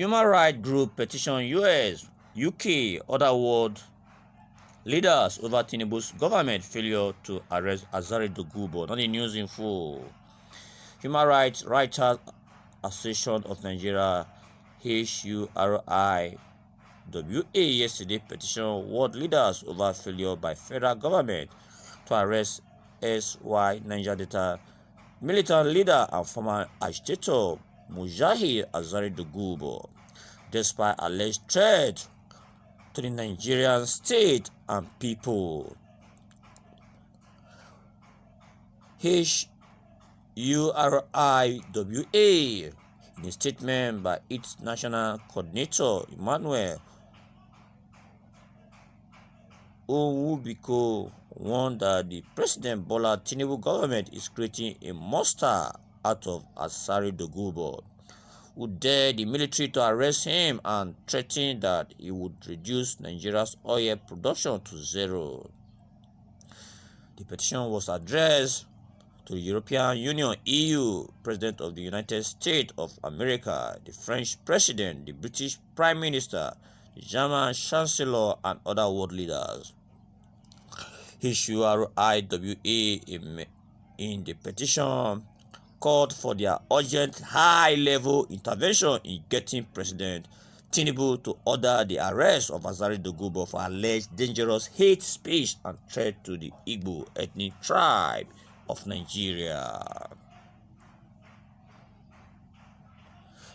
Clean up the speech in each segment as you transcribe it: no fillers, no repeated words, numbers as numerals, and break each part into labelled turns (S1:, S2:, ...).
S1: Human rights group Petition US, UK, other world leaders over Tinubu's government failure to arrest Azari Dogubo. Not the news in full. Human Rights Writers Association of Nigeria, HURIWA, yesterday petitioned world leaders over failure by federal government to arrest SY Niger Delta militant leader and former agitator Mujahid Azari Dogubo, despite alleged threat to the Nigerian state and people. HURIWA, in a statement by its national coordinator Emmanuel Owubiko, warned that the President Bola Tinubu government is creating a monster out of Azari Dogubo, who dared the military to arrest him and threatened that he would reduce Nigeria's oil production to zero. The petition was addressed to the European Union (EU), President of the United States of America, the French President, the British Prime Minister, the German Chancellor, and other world leaders. HURIWA in the petition called for their urgent high-level intervention in getting President Tinubu to order the arrest of Azari Dogubo for alleged dangerous hate speech and threat to the Igbo ethnic tribe of Nigeria.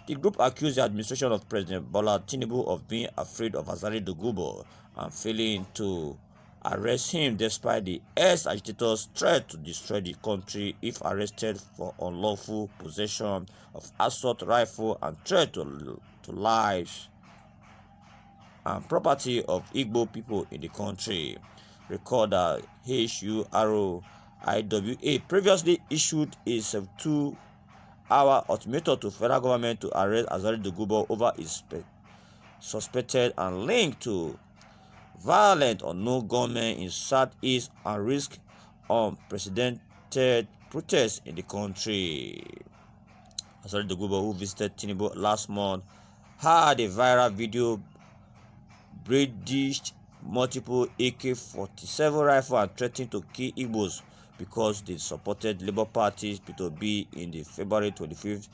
S1: The group accused the administration of President Bola Tinubu of being afraid of Azari Dogubo and failing to arrest him despite the ex-agitator's threat to destroy the country if arrested for unlawful possession of assault rifle and threat to lives and property of Igbo people in the country. Recall that HURIWA previously issued a 72-hour ultimatum to federal government to arrest Azari Dogubo over his suspected and linked to violent unknown gunmen in Southeast and risk unprecedented protests in the country. Azari Dogubo, who visited Tinubu last month, had a viral video brandished multiple AK-47 rifles and threatened to kill Igbos because they supported Labour Party's P2B in the February 25th,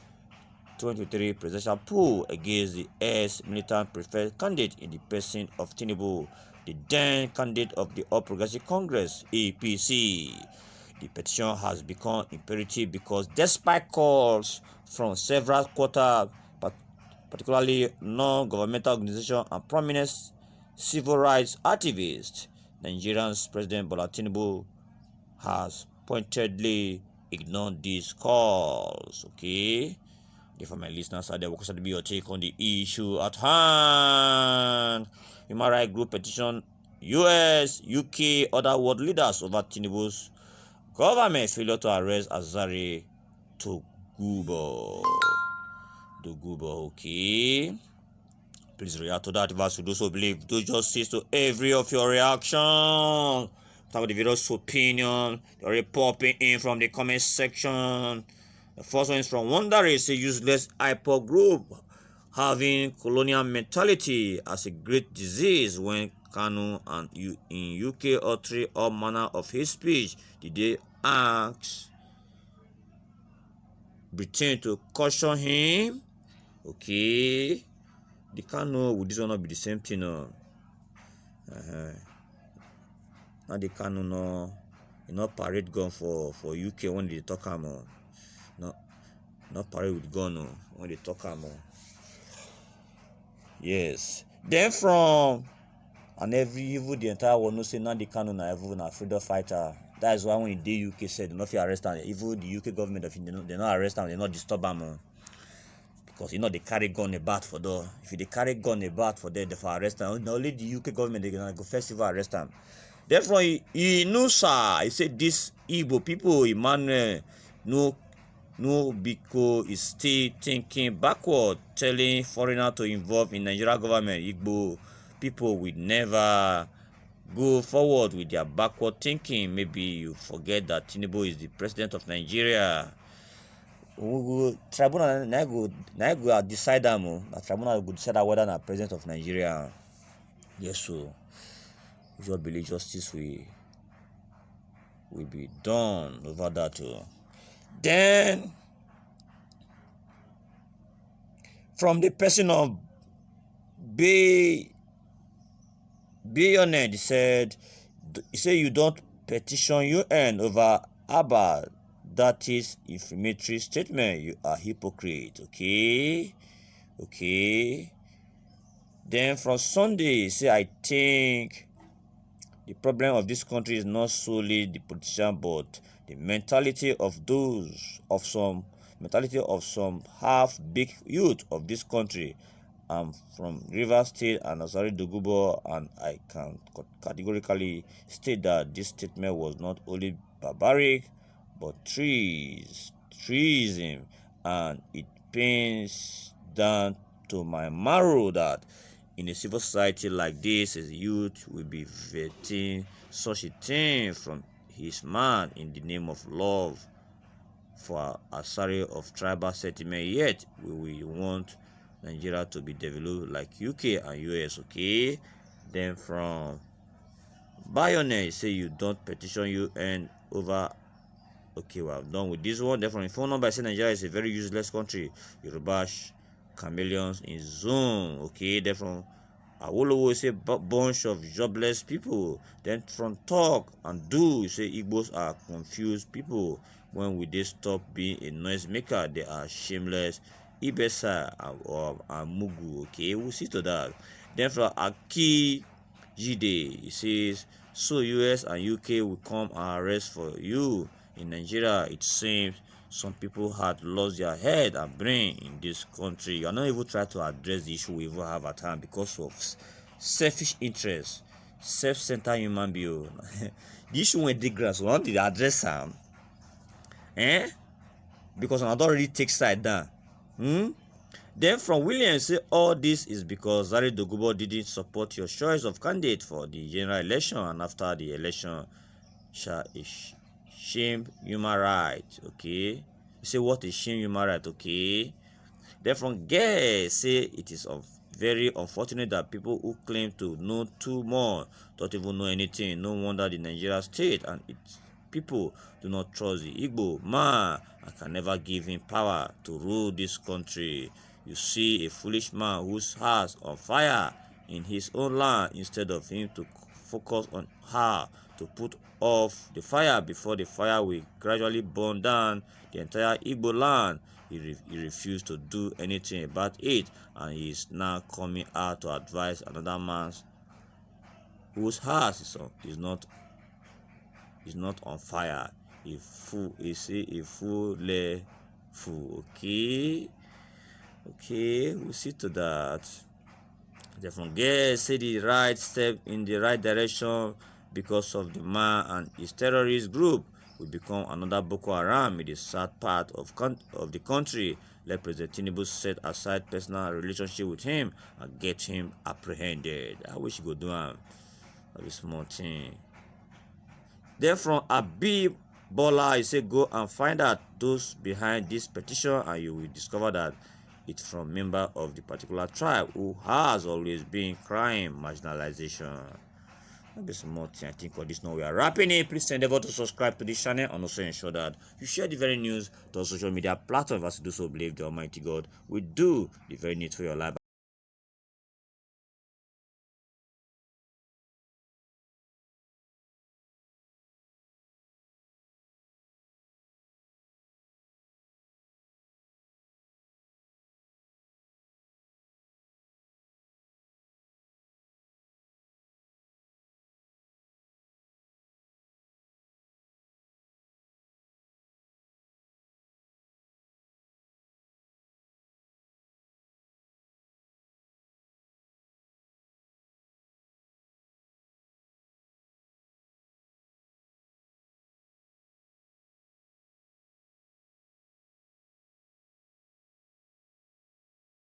S1: 2023 presidential poll against the ex-militant preferred candidate in the person of Tinubu, the then candidate of the All Progressive Congress (APC). The petition has become imperative because despite calls from several quarters, particularly non-governmental organizations and prominent civil rights activists, Nigeria's President Bola Tinubu has pointedly ignored these calls. Okay? For my listeners out there, what should be your take on the issue at hand? Human rights group petition US, UK, other world leaders over Tinubu's government failure to arrest Azari Dogubo. Okay? Please react to that verse. Those who believe, do justice to every of your reaction. Some of the video's opinion, they're already popping in from the comment section. The first one is from Wonder. It's a useless hyper group having colonial mentality as a great disease when Kanu and in UK utter all manner of hate speech. Did they ask Britain to caution him? Okay. The Kanu, would this one not be the same thing? Now the Kanu no, you know, parade gun for UK when they talk about. Not parade with gun when they talk about. Yes. Then from and every evil the entire world no say now the Kanu na evil na freedom fighter. That is why when the UK said they not feel arrest them, even the UK government they not arrest them, they not disturb them. Because you know they carry gun about for them. If they carry gun about for them, they for arrest them. Only the UK government they gonna go festival arrest them. Therefore, he knows, sir. He said this Igbo people, Emmanuel, no, because is still thinking backward, telling foreigners to involve in Nigeria government. Igbo people will never go forward with their backward thinking. Maybe you forget that Tinubu is the president of Nigeria. tribunal na go decide am o. Na tribunal go decide whether na president of Nigeria. Yes, so we just believe justice will be done over that. Then, from the person of Billionaire, he said you don't petition UN over ABBA. That is inflammatory statement. You are hypocrite. Okay. Then from Sunday, he said, I think the problem of this country is not solely the politician, but the mentality of some half-baked youth of this country. I'm from Rivers State and Asari Dogubo, and I can categorically state that this statement was not only barbaric, but treason, and it pains down to my marrow that in a civil society like this, a youth will be vetting such a thing from his man in the name of love for a series of tribal settlement. Yet we want Nigeria to be developed like UK and US. Okay. Then from Bayonet, say you don't petition UN over. Okay, well, I'm done with this one. Then from the phone number, I say Nigeria is a very useless country. Yoruba chameleons in zone. Okay. Then from Awolowo, say bunch of jobless people. Then from talk and do, you say Igbos are confused people. When will they stop being a noisemaker? They are shameless. Ibesa and Mugu. Okay, we'll see to that. Then from Aki Jide, he says, so US and UK will come and arrest for you. In Nigeria, it seems some people had lost their head and brain in this country. You are not even trying to address the issue we even have at hand because of selfish interests, self-centered human being. The issue when they grass, we want to address them. Because I don't already take side down. Then from Williams, say all this is because Zari Dogubo didn't support your choice of candidate for the general election, and after the election, shame human rights. Okay, you say what is shame human rights? Okay. Then from Gay, say it is very unfortunate that people who claim to know too much don't even know anything. No wonder the Nigeria state and its people do not trust the Igbo man. I can never give him power to rule this country. You see a foolish man whose house on fire in his own land, instead of him to focus on how to put off the fire before the fire will gradually burn down the entire Igbo land. He refused to do anything about it, and he is now coming out to advise another man's whose house is not on fire. A fool. Okay, we'll see to that. The from Gay say the right step in the right direction because of the man and his terrorist group will become another Boko Haram in the south part of the country. Let President Tinubu set aside personal relationship with him and get him apprehended. I wish he could do a small thing. Then from Abib Bola, he said, go and find out those behind this petition, and you will discover that it's from member of the particular tribe who has always been crying marginalization. Maybe small thing. I think on this note we are wrapping it. Please endeavor to subscribe to this channel and also ensure that you share the very news to social media platforms. As you do so, believe the Almighty God will do the very needful for your life.